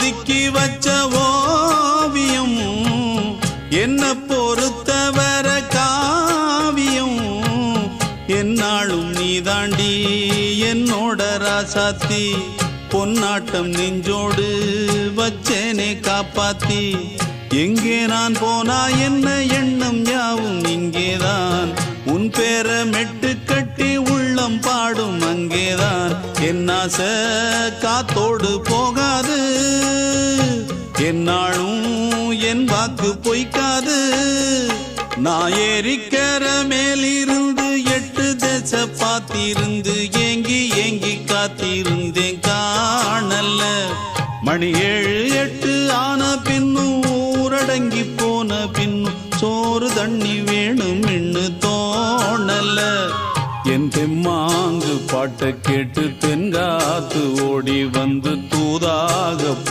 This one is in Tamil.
ஒதுக்கி வச்ச ஓவியம் என்ன பொறுத்தவர காவியம் என்னாலும் நீதாண்டி என்னோட ராசாத்தி பொன்னாட்டம் நெஞ்சோடு வச்சேனே காப்பாத்தி எங்கே நான் போனா என்ன எண்ணம் யாவும் இங்கேதான் உன் பேர மெட்டு கட்டி உள்ளம் பாடும் அங்கேதான் என் ஆசை காத்தோடு போகாது என்னாலும் என் வாக்கு பொய்க்காது நான் ஏறிக்கிற மேலிருந்து 8 தேச பார்த்திருந்து ஏங்கி ஏங்கி காத்திருந்தேன் காணல்ல மணி 7 8 ஆன பின்னும் ஊரடங்கி போன பின்னும் சோறு தண்ணி வேணும் என்று தோணல என் தெம்மாங்கு பாட்டை கேட்டு தென்காத்து ஓடி வந்து தூதாக